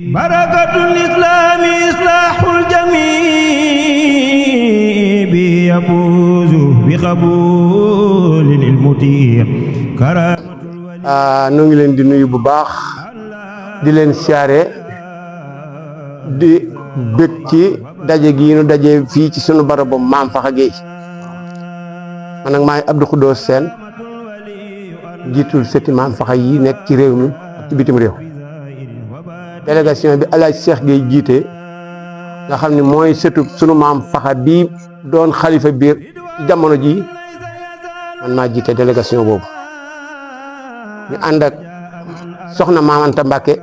barakatul islami islahul jamii bi yafuzu bi qabulil mutir noo ngi leen di nuyu bu baax di leen siyaare di bëgg ci daje gi nu daje fii ci sunu barabu Maam Fakha Gueye man nag maay Abdou Khoudoss Sène jiitul sëti Maam Fakha yi nekk ci réew mi ak ci bitim réew délégation bi El Hadj Cheikh Gueye jiite nga xam ne mooy sëtu sunu Maam Fakha bii doon xalifa biir jamono ji man maa jiite délégation boobu ñu ànd ak soxna Maam Anta Mbàkke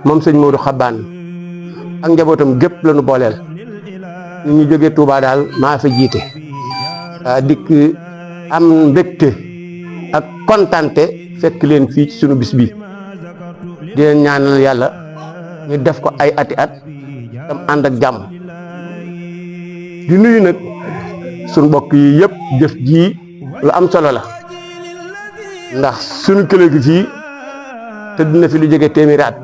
moom sëñ Modou Xabaan ak njabootam gépp la ñu booleel ñu jógee Touba daal maa fa jiite dikk am mbégte ak kontante fekk leen fii ci sunu bis bi di leen ñaanal yàlla ñu def ko ay ati at tam ànd ak jàmm di nuyu nag sunu mbokk yi yëpp jëf ji lu am solo la ndax sunu kële gi fii te dina fi lu jóge téeméeri at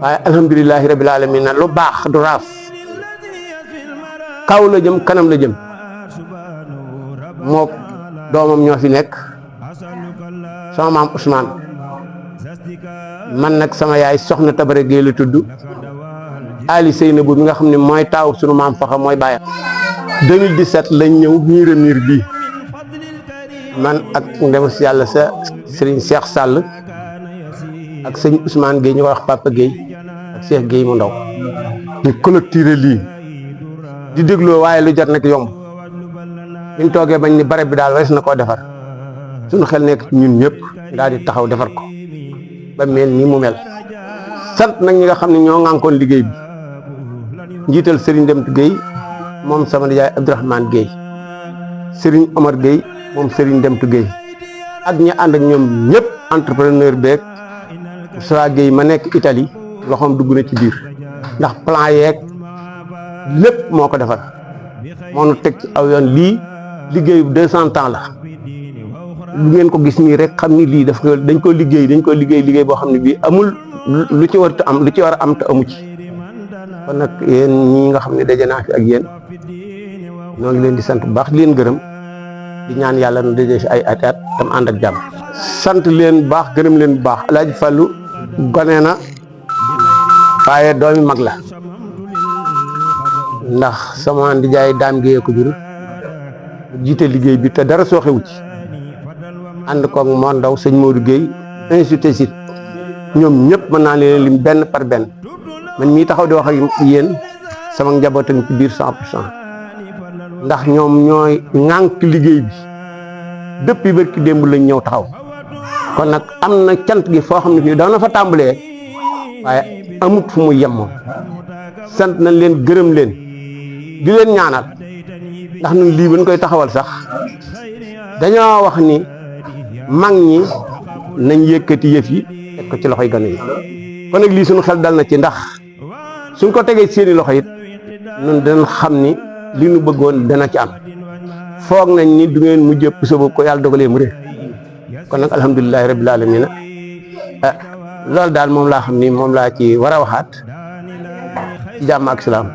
waaye alhamdulilahi rabil alamin lu baax du raaf kaw la jëm kanam la jëm mook doomam ñoo fi nekk sama maam Ousmane man nag sama yaay soxna Tabara Gueye la tudd Ali Seynabou mi nga xam ne mooy taaw sunu Maam Fakha mooy bàyyam 2017 lañ ñëw miir bii man ak ndem si yàlla sa Serigne Cheikh Sall ak sëñ Ousmane Gueye ñu ko wax Papa Gueye ak Cheikh Gueye mu ndaw ñu clôturer lii di dégloo waaye lu jot nag yomb biñ toogee bañ ni barab bi daal wees na koo defar suñu xel nekk ci ñun ñëpp daal di taxaw defar ko ba mel nii mu mel sant nag ñi nga xam ne ñoo ŋànkoon liggéey bi njiital Serigne Demtu Gueye moom sama nijaay Abdourahmane Gueye Serigne Omar Gueye moom Serigne Demtu Gueye ak ñi ànd ak ñoom ñëpp entrepreneur beeg Moussa Gueye ma nekk Italie loxoom dugg na ci biir ndax plan yeeg lépp moo ko defar moo nu teg ci aw yoon lii liggéeyu 200 ans la lu ngeen ko gis nii rek xam ni lii dañ ko liggéey boo xam ne bii amul lu ci war a am te amu ci kon nag yéen ñi nga xam ne daje naa fi ak yéen ñoo ngi leen di sant bu baax di leen gërëm di ñaan yàlla na daje fi ay at tam ànd ak jàmm sant leen bu baax gërëm leen bu baax El Hadj Fallou gone na waaye doomi mag la ndax sama ndijaay Daam Gueye ko jur jiite liggéey bi te dara sooxewu ci ànd koog moo ndaw sëñ Modou Gueye institut sit ñoom ñëpp mën naa leen lim benn par benn man mii taxaw di wax ak yéen sama njaboot a ngi ci biir 100% ndax ñoom ñooy ŋànk liggéey bi depuis barki démb lañ ñëw taxaw kon nag am na cant gi foo xam ne fii dana fa tàmbalee waaye amut fu mu yem moom sant nañ leen gërëm leen di leen ñaanal ndax ñun lii bañ koy taxawal sax dañoo wax ni mag ñi nañ yëkkati yëf yi teg ko ci loxoy gone yi kon nag lii suñu xel dal na ci ndax suñ ko tegee seeni loxo it ñun danañ xam ni li ñu bëggoon dana ci am foog nañ ni du ngeen mujj ëpp sa bopp ko yàlla dogalee mu réer kon nag alhamdulilahi rabbil alamin loolu daal moom laa xam ni moom laa ci war a waxaat ci jàmm ak salaam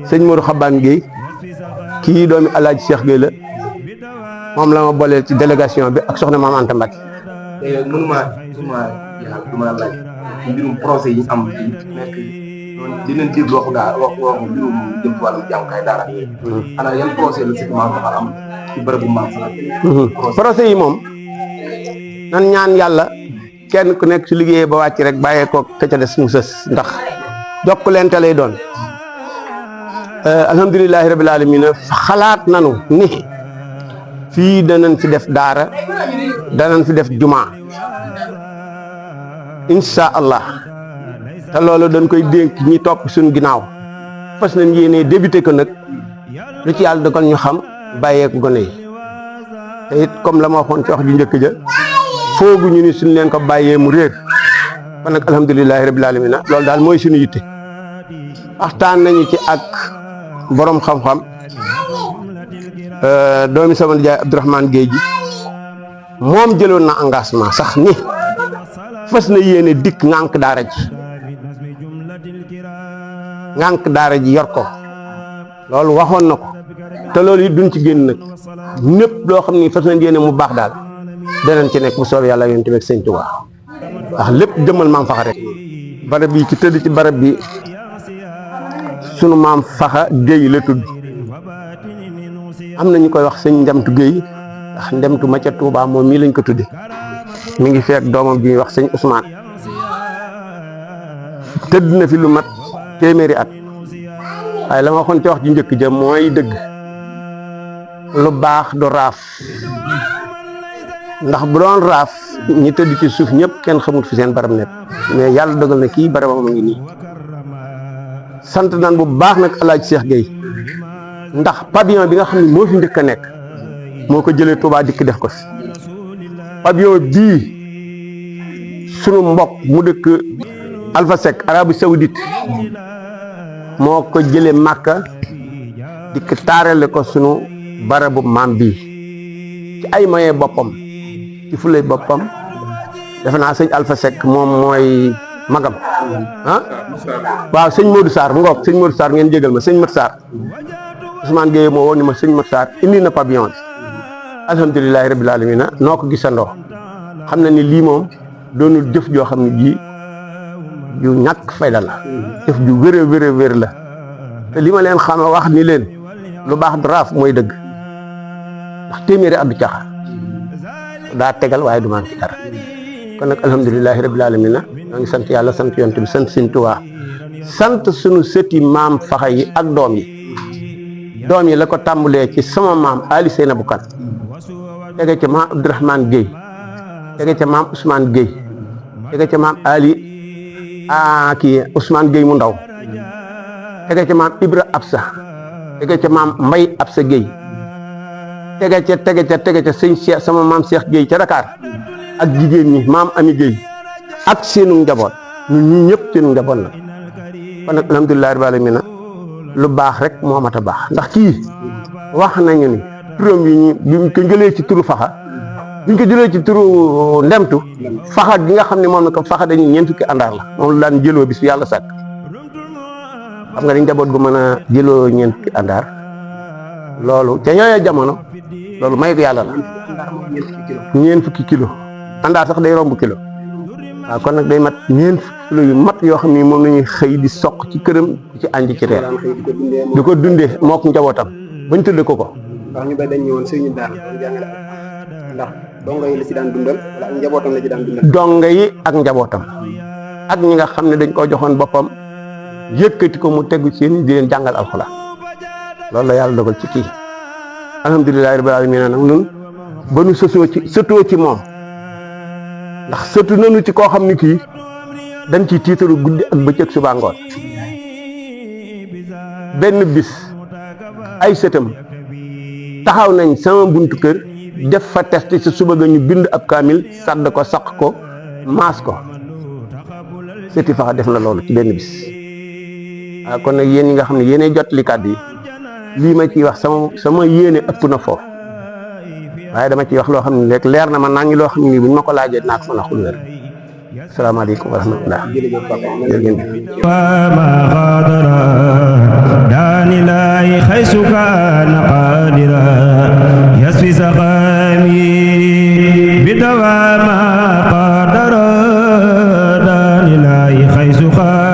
sëñ Modou Xabaan Gueye kii doomi El Hadj Cheikh Gueye la moom la ma booleel ci délégation bi ak soxna Maam Anta Mbacke. léegi nag mënuma laaj mbirum projet yi am nekk dinañ déglu waxu mbirum jëm ci wàllum jàngukaay daara. xanaa yan projet la surtout Maam Fakha am ci bërëbu Maam Fakha. projet yi moom nan ñaan yàlla kenn ku nekk su liggéeyee ba wàcc rek bàyyee ko ka ca des mu sës ndax jokkalante lay doon alhamdulilahi rabil alamin xalaat nanu ni fii danañ fi def daara danañ fi def juma insha allah te loolu dañ koy dénk ñi topp suñu ginnaaw fas nañ yéenee débuté ko nag lu ci yàlla dogal ñu xam bàyyeeku gone yi te it comme la ma waxoon ci wax ju njëkk ja fooguñu ni suñ leen ko bàyyee mu réer kon nag alhamdulilahi rabil alamin loolu daal mooy suñu yitte waxtaan nañu ci ak borom xam-xam doomi sama nijaay Abdourahmane Gueye ji moom jëloon na engagement sax ni fas na yéene dikk ngànk daara ji ngànk daara ji yor ko loolu waxoon na ko te loolu it duñ ci génn nag ñëpp loo xam ni fas yéene mu baax daal danañ ci nekk bu soob yàlla yonent bi ak sëñ Tuubaa wax lépp jëmmal maam faxa rek barab bi ci tëdd ci barab bi sunu maam faxa Géey la tudd am na ñu koy wax sëñ Ndemtu Géey ndax Ndemtu ma ca Tuubaa moom mii lañ ko tudde mi ngi fekk doomam ji ñuy wax sëñ Ousmane tëdd na fi lu mat téeméeri at waaye la ma waxoon ci wax ji njëkk ja mooy dëgg lu baax du raaf ndax bu doon raaf ñi tëdd ci suuf ñëpp kenn xamul fi seen barab nekk mais yàlla dogal na kii barabam a ngi nii sant nan bu baax nag Alaaji Seex Géey ndax pavillon bi nga xam ne moo fi njëkk a nekk moo ko jëlee Touba dikk def ko fi pavillon bii sunu mbokk mu dëkk Alpha Seck Arabie Saoudite moo ko jëlee Màkka dikk taarale ko sunu barabu maam bii ci ay moyen boppam ci fulay boppam defe naa sëñ Alpha Seck moom mooy magam ah waaw sëñ Modou Sarr mu ngoog sëñ Modou Sarr ngeen jégal ma sëñ Mat Sarr Ousmane Gueye moo woon ni ma sëñ Mat Sarr indi na pavillon bi alhamdulilahi rabbil alamina noo ko gisandoo xam na ni lii moom doonul jëf joo xam ne ji ju ñàkk fayda la jëf ju wér la te li ma leen xam wax ni leen lu baax du raaf mooy dëgg ndax téeméeri at du caaxaan daa tegal waaye du man ci dara kon nag alhamdulilahi rabbil alamina ñoo ngi sant yàlla sant yonent bi sant Sëñ Tuubaa sant sunu sëti maam faxa yi ak doom yi la ko tàmbalee ci sama maam Ali Seynabou Kane tege ca maam Abdourahmane Gueye tege ca maam Ousmane Gueye tege ca maam Ali Ousmane Gueye mu ndaw tege ca maam Ibra Absa tege ca maam Mbay Absa Gueye tege ca sëñ Cheikh sama maam Cheikh Gueye ca Dakar ak jigéen ñi maam Ami Gueye ak seenu njaboot ñun ñii ñëpp seenu njaboot la kon nag alhamdulilah rabbil alamin lu baax rek moo mat a baax ndax kii wax nañu ni turam yi ñu ko jëlee ci turu faxa bi ñu ko jëlee ci turu ndemtu faxa gi nga xam ne moom na ko faxa dañuy ñeent fukki àndaar la moom la daan jëloo bis yàlla sàkk xam nga dañ njaboot gu mën a jëloo ñeent fukki àndaar loolu ca yooya jamono loolu may ko yàlla la ñeent fukki kilo àndaar sax day romb kilo waaw kon nag day mat ñeent fukki kilo yu mat yoo xam ni moom la ñuy xëy di soq ci këram ci ànd ci reer di ko dundee mook njabootam bañ tëdd ko ndax ñu bay dañ ñëwoon sëriñu daara jàngale ndax donga yi la ci daan dundal wala ak njabootam la ci daan dundal donga yi ak njabootam ak ñi nga xam ne dañ koo joxoon boppam yëkkati ko mu tegu ci yéen di leen jàngal alxuraan loolu la yàlla dogal ci kii alhamdulilahi rabbil alamin nag nun ba nu sëtoo ci moom ndax sëtu nanu ci koo xam ni kii dañ ci tiitaru guddi ak bëccëg suba ngoon benn bis ay sëtam taxaw nañ sama buntu kër def fa test ci suba ga ñu bind ab kaamil sàdd ko saq ko maas ko sëti faxa def na loolu ci benn bis waaw kon nag yéen ñi nga xam ne yéenay jot li kàddu yi lii ma ciy wax sama yéene ëpp na foofu waaye dama ciy wax loo xam ne rek leer na ma naa ngi loo xam ne nii buñ ma ko laajee naa ko mën a xul wér asalaamaaleykum wa rahmatullah jërëjëf وما غادر داني لاي حيث كان قادرا يسفي سقامي بدوام ما قادر داني لاي حيث كان